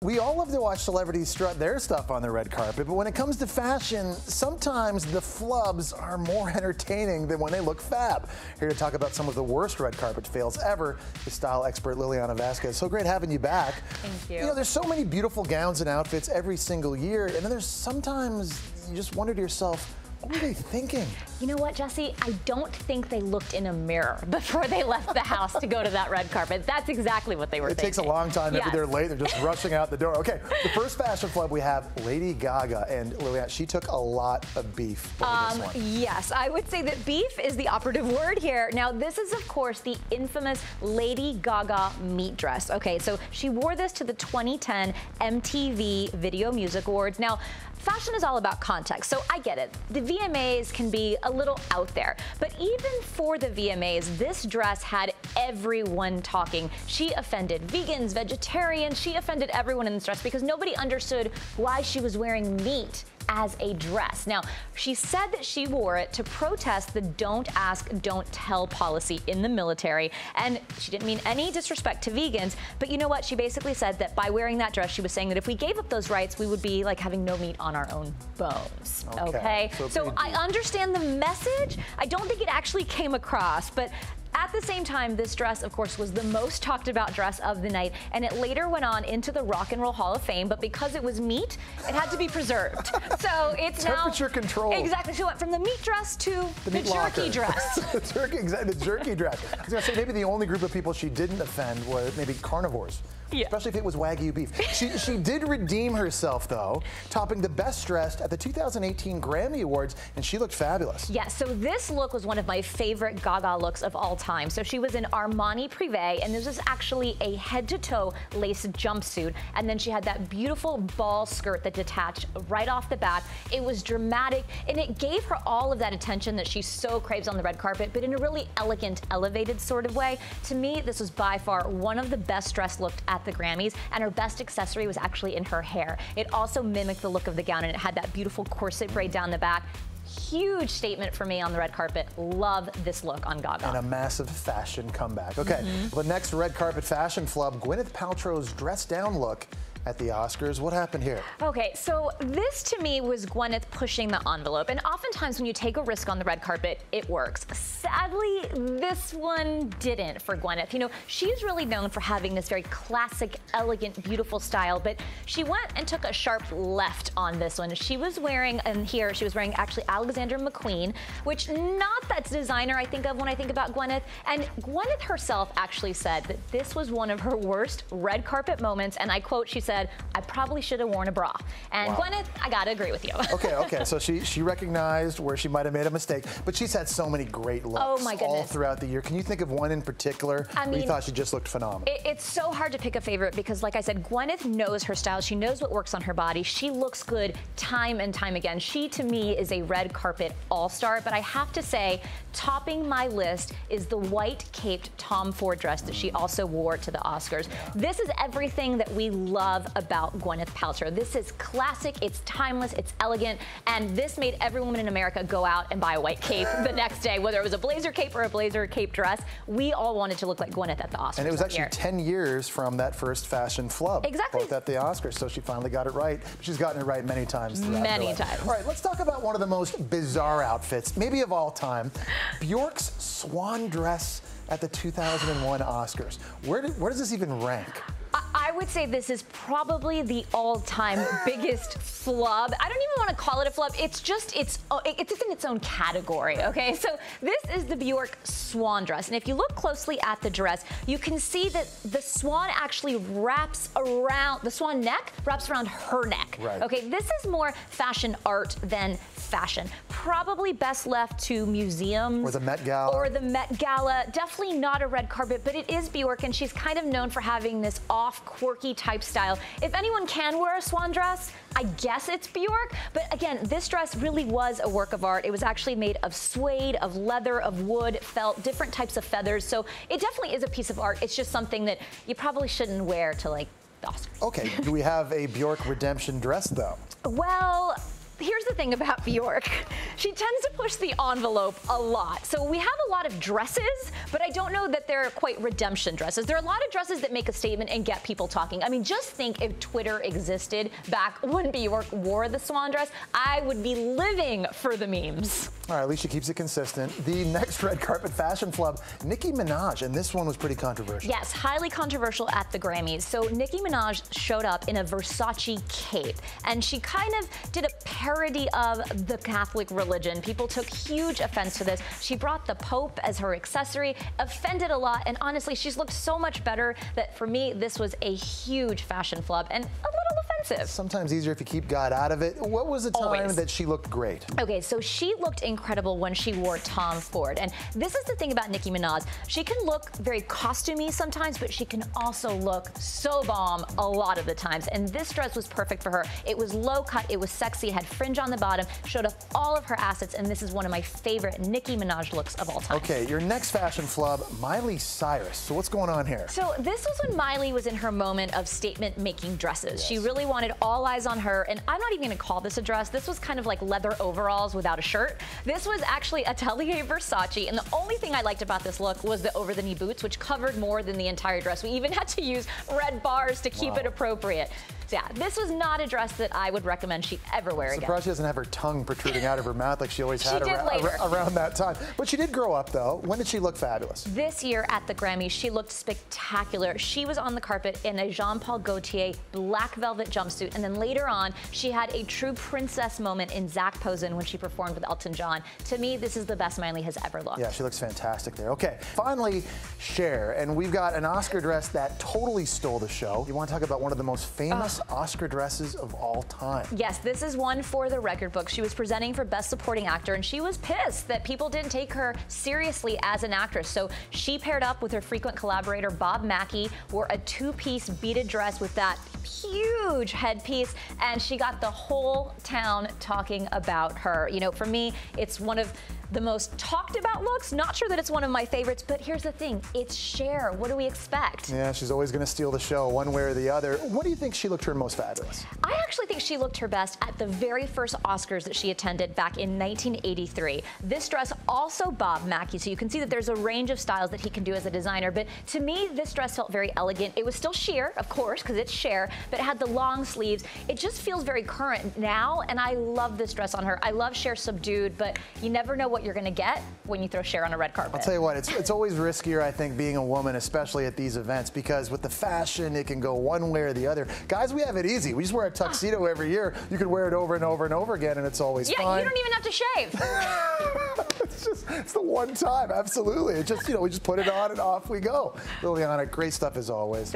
We all love to watch celebrities strut their stuff on the red carpet, but when it comes to fashion, sometimes the flubs are more entertaining than when they look fab. Here to talk about some of the worst red carpet fails ever is style expert Liliana Vasquez. So great having you back. Thank you. You know, there's so many beautiful gowns and outfits every single year, and then there's sometimes you just wonder to yourself, what were they thinking? You know what, Jesse? I don't think they looked in a mirror before they left the house to go to that red carpet. That's exactly what they were thinking. It takes a long time. Maybe Yes. they're late. They're just rushing out the door. Okay, the first fashion flub we have, Lady Gaga. And Liliana, she took a lot of beef over this one. Yes, I would say that beef is the operative word here. Now, this is, of course, the infamous Lady Gaga meat dress. Okay, so she wore this to the 2010 MTV Video Music Awards. Now, fashion is all about context, so I get it. The VMAs can be a little out there, but even for the VMAs, this dress had everyone talking. She offended vegans, vegetarians, she offended everyone in this dress because nobody understood why she was wearing meat as a dress. Now, she said that she wore it to protest the don't ask, don't tell policy in the military, and she didn't mean any disrespect to vegans, but you know what? She basically said that by wearing that dress, she was saying that if we gave up those rights, we would be like having no meat on our own bones. Okay? So I understand the message. I don't think it actually came across, but at the same time, this dress, of course, was the most talked about dress of the night, and it later went on into the Rock and Roll Hall of Fame, but because it was meat, it had to be preserved. So it's temperature control. Exactly. So it went from the meat dress to the jerky dress. the jerky dress. I was going to say, maybe the only group of people she didn't offend were maybe carnivores. Yeah. Especially if it was Wagyu beef. She did redeem herself, though, topping the Best Dressed at the 2018 Grammy Awards, and she looked fabulous. Yeah, so this look was one of my favorite Gaga looks of all time. So she was in Armani Privé, and this was actually a head-to-toe lace jumpsuit, and then she had that beautiful ball skirt that detached right off the back. It was dramatic, and it gave her all of that attention that she so craves on the red carpet, but in a really elegant, elevated sort of way. To me, this was by far one of the best dressed looks at the Grammys, and her best accessory was actually in her hair. It also mimicked the look of the gown, and it had that beautiful corset braid down the back. Huge statement for me on the red carpet. Love this look on Gaga. And a massive fashion comeback. Okay, the next red carpet fashion flub, Gwyneth Paltrow's dressed down look at the Oscars. What happened here? Okay, so this to me was Gwyneth pushing the envelope, and oftentimes when you take a risk on the red carpet, it works. Sadly, this one didn't for Gwyneth. You know, she's really known for having this very classic, elegant, beautiful style, but she went and took a sharp left on this one. She was wearing, and here she was wearing actually Alexander McQueen, which not that designer I think of when I think about Gwyneth, and Gwyneth herself actually said that this was one of her worst red carpet moments, and I quote, she said, I probably should have worn a bra. And wow. Gwyneth, I gotta agree with you. Okay, so she recognized where she might have made a mistake, but she's had so many great looks all throughout the year. Can you think of one in particular where you thought she just looked phenomenal? It's so hard to pick a favorite because, like I said, Gwyneth knows her style. She knows what works on her body. She looks good time and time again. She, to me, is a red carpet all-star, but I have to say, topping my list is the white caped Tom Ford dress that she also wore to the Oscars. This is everything that we love about Gwyneth Paltrow. This is classic, it's timeless, it's elegant, and this made every woman in America go out and buy a white cape the next day, whether it was a blazer cape or a blazer cape dress. We all wanted to look like Gwyneth at the Oscars. And it was actually 10 years from that first fashion flub. Exactly. Both at the Oscars, so she finally got it right. She's gotten it right many times throughout her life. All right, let's talk about one of the most bizarre outfits, maybe of all time, Bjork's swan dress at the 2001 Oscars. Where does this even rank? I would say this is probably the all-time biggest flub. I don't even want to call it a flub. It's just, it's in its own category, okay? So this is the Bjork swan dress. And if you look closely at the dress, you can see that the swan actually wraps around, the swan neck wraps around her neck. Right. Okay, this is more fashion art than fashion. Probably best left to museums. Or the Met Gala. Or the Met Gala. Definitely not a red carpet, but it is Bjork, and she's kind of known for having this quirky type style. If anyone can wear a swan dress, I guess it's Bjork. But again, this dress really was a work of art. It was actually made of suede, of leather, of wood, felt, different types of feathers. So it definitely is a piece of art. It's just something that you probably shouldn't wear to like the Oscars. Okay, do we have a Bjork redemption dress though? Well, here's the thing about Bjork. She tends to push the envelope a lot. So we have a lot of dresses, but I don't know that they're quite redemption dresses. There are a lot of dresses that make a statement and get people talking. I mean, just think if Twitter existed back when Bjork wore the swan dress, I would be living for the memes. All right, at least she keeps it consistent. The next red carpet fashion flub, Nicki Minaj, and this one was pretty controversial. Yes, highly controversial at the Grammys. So Nicki Minaj showed up in a Versace cape, and she kind of did a parody of the Catholic religion. People took huge offense to this. She brought the Pope as her accessory, offended a lot, and honestly, she's looked so much better that for me, this was a huge fashion flub and a little offensive. Sometimes easier if you keep God out of it. What was the time that she looked great? Okay, so she looked incredible when she wore Tom Ford. And this is the thing about Nicki Minaj. She can look very costumey sometimes, but she can also look so bomb a lot of the times. And this dress was perfect for her. It was low cut, it was sexy, it had fringe on the bottom, showed off all of her assets, and this is one of my favorite Nicki Minaj looks of all time. Okay, your next fashion flub, Miley Cyrus. So what's going on here? So this was when Miley was in her moment of statement-making dresses. Yes. She really wanted all eyes on her, and I'm not even gonna call this a dress. This was kind of like leather overalls without a shirt. This was actually Atelier Versace, and the only thing I liked about this look was the over-the-knee boots, which covered more than the entire dress. We even had to use red bars to keep it appropriate. So yeah, this was not a dress that I would recommend she ever wear again. Surprised she doesn't have her tongue protruding out of her mouth like she always had around that time. But she did grow up, though. When did she look fabulous? This year at the Grammys, she looked spectacular. She was on the carpet in a Jean-Paul Gaultier black velvet jumpsuit, and then later on, she had a true princess moment in Zac Posen when she performed with Elton John. To me, this is the best Miley has ever looked. Yeah, she looks fantastic there. Okay, finally, Cher, and we've got an Oscar dress that totally stole the show. You want to talk about one of the most famous Oscar dresses of all time. Yes, this is one for the record book. She was presenting for Best Supporting Actor, and she was pissed that people didn't take her seriously as an actress. So she paired up with her frequent collaborator, Bob Mackie, wore a two-piece beaded dress with that huge headpiece, and she got the whole town talking about her. You know, for me, it's one of the most talked about looks. Not sure that it's one of my favorites, but here's the thing, it's Cher. What do we expect? Yeah, she's always gonna steal the show one way or the other. What do you think she looked her most fabulous? I actually think she looked her best at the very first Oscars that she attended back in 1983. This dress also Bob Mackie, so you can see that there's a range of styles that he can do as a designer, but to me, this dress felt very elegant. It was still sheer, of course, because it's Cher, but it had the long sleeves. It just feels very current now, and I love this dress on her. I love Cher subdued, but you never know what you're gonna get when you throw Cher on a red carpet. I'll tell you what, it's always riskier, I think, being a woman, especially at these events, because with the fashion, it can go one way or the other. Guys, we have it easy. We just wear a tuxedo every year. You can wear it over and over and over again, and it's always fine. Yeah, you don't even have to shave. It's the one time, absolutely. It just, we just put it on and off we go. Liliana, great stuff as always.